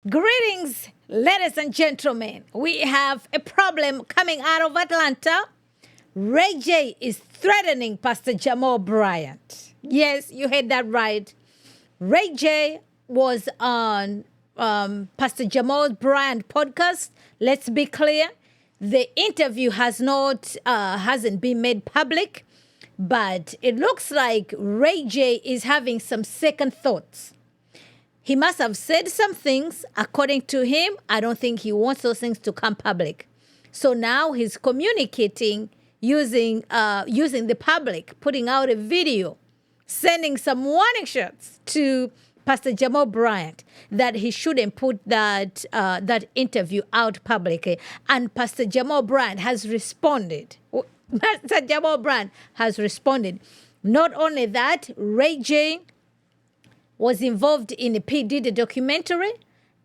Greetings, ladies and gentlemen. We have a problem coming out of Atlanta. Ray J is threatening Pastor Jamal Bryant. Yes, you heard that right. Ray J was on Pastor Jamal Bryant podcast. Let's be clear. The interview hasn't been made public, but it looks like Ray J is having some second thoughts. He must have said some things. According to him, I don't think he wants those things to come public. So now he's communicating using the public, putting out a video, sending some warning shots to Pastor Jamal Bryant that he shouldn't put that interview out publicly. And Pastor Jamal Bryant has responded. Pastor Jamal Bryant has responded. Not only that, Ray J was involved in a P. Diddy documentary,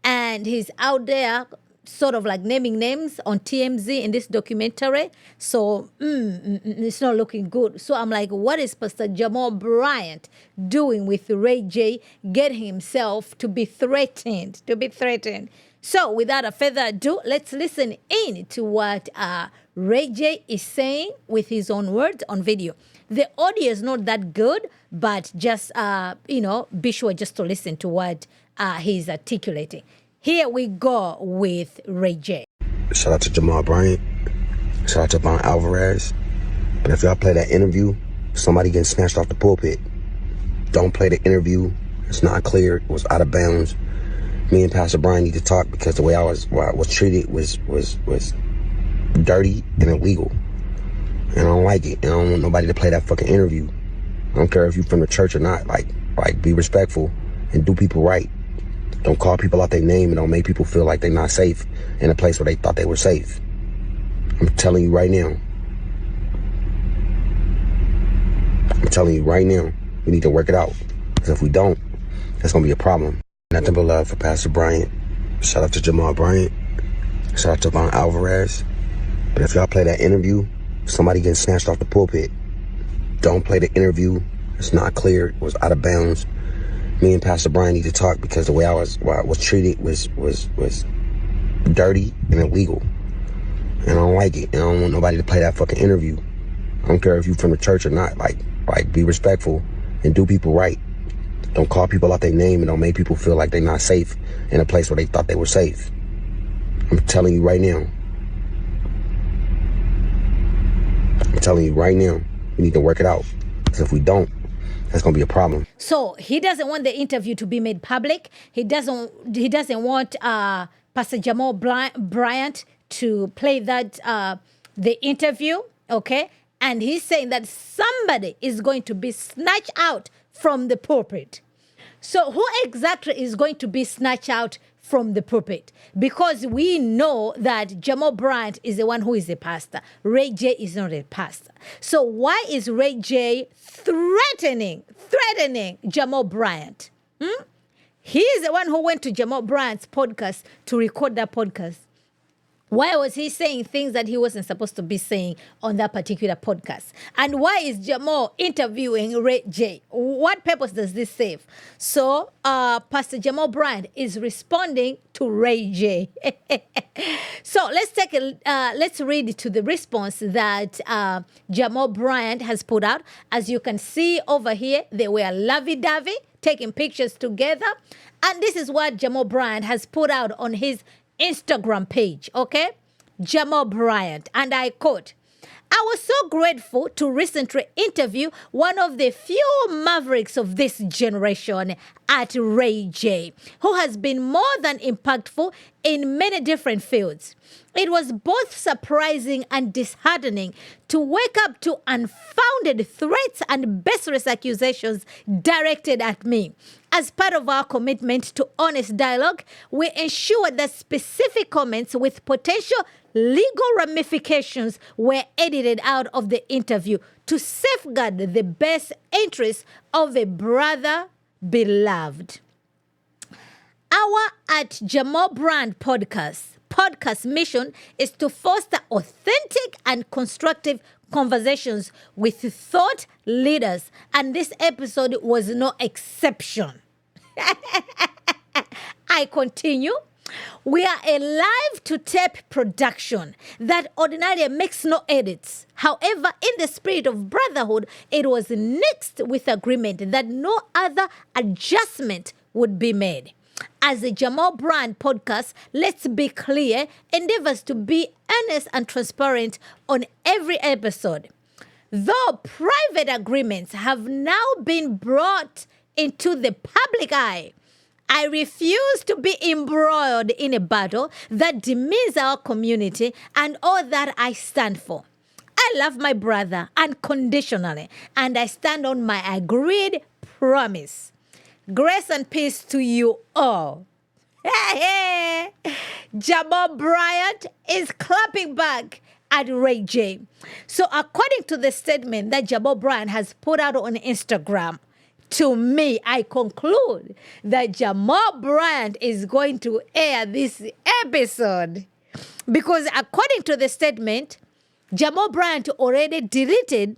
and he's out there sort of like naming names on TMZ in this documentary. So it's not looking good. So I'm like, what is Pastor Jamal Bryant doing with Ray J, getting himself to be threatened, So without a further ado, let's listen in to what Ray J is saying with his own words on video. The audio is not that good, but just, be sure just to listen to what he's articulating. Here we go with Ray J. Shout out to Jamal Bryant. Shout out to Von Alvarez. But if y'all play that interview, somebody getting snatched off the pulpit. Don't play the interview. It's not clear. It was out of bounds. Me and Pastor Brian need to talk because the way I was treated was dirty and illegal. And I don't like it. And I don't want nobody to play that fucking interview. I don't care if you're from the church or not. Like be respectful and do people right. Don't call people out their name and don't make people feel like they're not safe in a place where they thought they were safe. I'm telling you right now. We need to work it out. Because if we don't, that's going to be a problem. Nothing but love for Pastor Bryant. Shout out to Jamal Bryant. Shout out to Von Alvarez. But if y'all play that interview, somebody getting snatched off the pulpit. Don't play the interview. It's not clear. It was out of bounds. Me and Pastor Brian need to talk because the way I was treated was dirty and illegal. And I don't like it. And I don't want nobody to play that fucking interview. I don't care if you're from the church or not. Like be respectful and do people right. Don't call people out their name and don't make people feel like they're not safe in a place where they thought they were safe. I'm telling you right now. We need to work it out. Because if we don't, that's going to be a problem. So he doesn't want the interview to be made public. He doesn't want Pastor Jamal Bryant to play the interview, okay? And he's saying that somebody is going to be snatched out from the pulpit. So who exactly is going to be snatched out from the pulpit? Because we know that Jamal Bryant is the one who is a pastor. Ray J is not a pastor. So why is Ray J threatening Jamal Bryant? He is the one who went to Jamal Bryant's podcast to record that podcast. Why was he saying things that he wasn't supposed to be saying on that particular podcast? And why is Jamal interviewing Ray J? What purpose does this serve? So Pastor Jamal Bryant is responding to Ray J. So let's read to the response that Jamal Bryant has put out. As you can see over here, they were lovey-dovey, taking pictures together. And this is what Jamal Bryant has put out on his Instagram page, okay? Jamal Bryant, and I quote, "I was so grateful to recently interview one of the few mavericks of this generation at Ray J, who has been more than impactful in many different fields. It was both surprising and disheartening to wake up to unfounded threats and baseless accusations directed at me. As part of our commitment to honest dialogue, we ensure that specific comments with potential legal ramifications were edited out of the interview to safeguard the best interests of a brother beloved." Our at Jamal Brand podcast mission is to foster authentic and constructive conversations with thought leaders, and this episode was no exception. I continue. We are a live-to-tape production that ordinarily makes no edits. However, in the spirit of brotherhood, it was nixed with agreement that no other adjustment would be made. As a Jamal Bryant podcast, let's be clear, endeavors to be honest and transparent on every episode. Though private agreements have now been brought into the public eye, I refuse to be embroiled in a battle that demeans our community and all that I stand for. I love my brother unconditionally, and I stand on my agreed promise. Grace and peace to you all. Hey, hey. Jamal Bryant is clapping back at Ray J. So according to the statement that Jamal Bryant has put out on Instagram, to me, I conclude that Jamal Bryant is going to air this episode because according to the statement, Jamal Bryant already deleted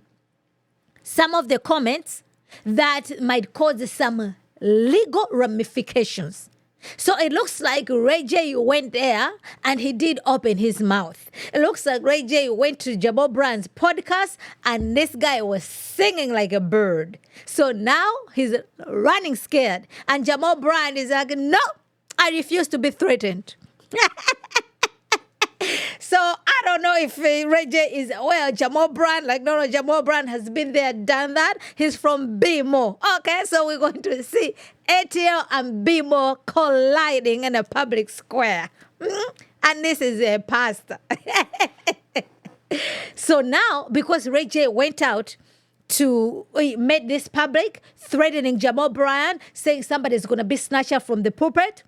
some of the comments that might cause some legal ramifications. So it looks like Ray J went there and he did open his mouth. It looks like Ray J went to Jamal Bryant's podcast and this guy was singing like a bird. So now he's running scared. And Jamal Bryant is like, no, I refuse to be threatened. So I don't know if Ray J is aware. Jamal Bryant, no, Jamal Bryant has been there, done that. He's from BMO. Okay, so we're going to see ATL and BMO colliding in a public square. And this is a pastor. So now, because Ray J went out to make this public, threatening Jamal Bryant, saying somebody's going to be snatched up from the pulpit.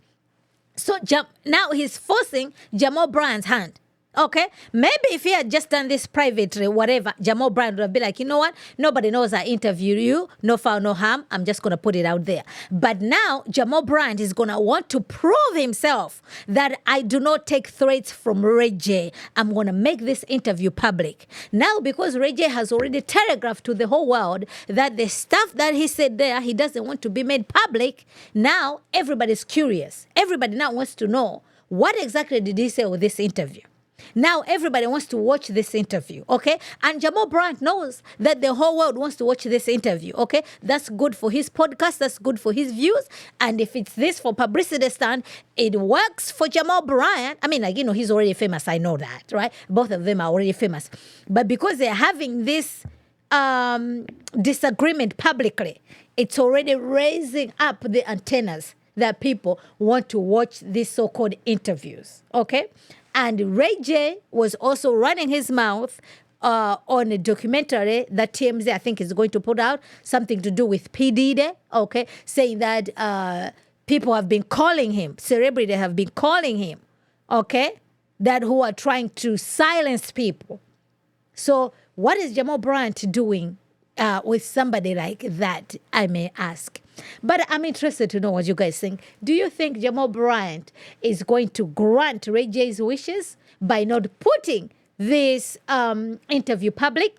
So now he's forcing Jamal Bryant's hand. Okay, maybe if he had just done this privately, whatever, Jamal Bryant would have been like, you know what? Nobody knows I interviewed you. No foul, no harm. I'm just going to put it out there. But now Jamal Bryant is going to want to prove himself that I do not take threats from Ray J. I'm going to make this interview public. Now, because Ray J has already telegraphed to the whole world that the stuff that he said there, he doesn't want to be made public. Now, everybody's curious. Everybody now wants to know what exactly did he say with this interview. Now everybody wants to watch this interview, okay? And Jamal Bryant knows that the whole world wants to watch this interview, okay? That's good for his podcast. That's good for his views. And if it's this for publicity stand, it works for Jamal Bryant. I mean, he's already famous. I know that, right? Both of them are already famous. But because they're having this disagreement publicly, it's already raising up the antennas that people want to watch these so-called interviews, okay? And Ray J was also running his mouth on a documentary that TMZ, I think, is going to put out, something to do with P. Diddy, okay, saying that people have been calling him, celebrities have been calling him, okay, that who are trying to silence people. So what is Jamal Bryant doing with somebody like that, I may ask? But I'm interested to know what you guys think. Do you think Jamal Bryant is going to grant Ray J's wishes by not putting this interview public?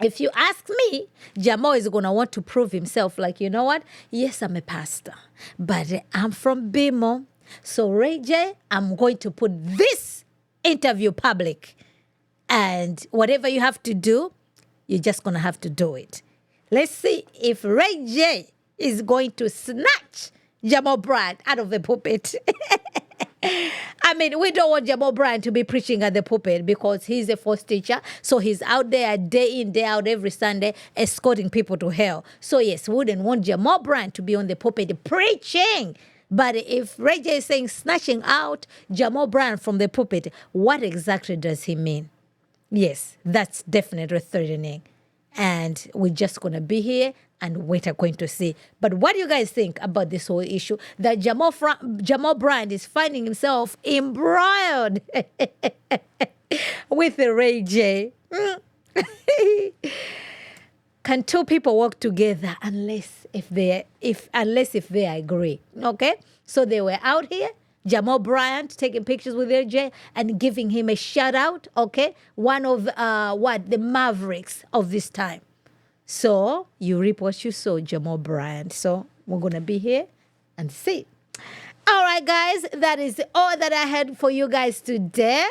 If you ask me, Jamal is going to want to prove himself like, you know what? Yes, I'm a pastor, but I'm from BMO. So Ray J, I'm going to put this interview public. And whatever you have to do, you're just going to have to do it. Let's see if Ray J is going to snatch Jamal Bryant out of the pulpit. I mean, we don't want Jamal Bryant to be preaching at the pulpit because he's a false teacher. So he's out there day in, day out every Sunday escorting people to hell. So yes, we wouldn't want Jamal Bryant to be on the pulpit preaching. But if Ray J is saying snatching out Jamal Bryant from the pulpit, what exactly does he mean? Yes, that's definitely threatening. And we're just going to be here and wait, are going to see. But what do you guys think about this whole issue that Jamal Bryant is finding himself embroiled with Ray J? Can two people work together unless if they agree? Okay, so they were out here. Jamal Bryant taking pictures with Ray J and giving him a shout out. Okay, one of the mavericks of this time. So you reap what you sow, Jamal Bryant. So we're gonna be here and see. All right, guys, that is all that I had for you guys today.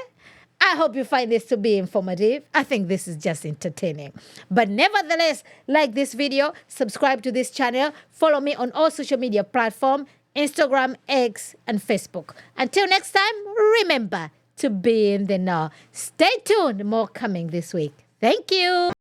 I hope you find this to be informative. I think this is just entertaining. But nevertheless, like this video, subscribe to this channel, follow me on all social media platforms, Instagram, X, and Facebook. Until next time, remember to be in the know. Stay tuned, more coming this week. Thank you.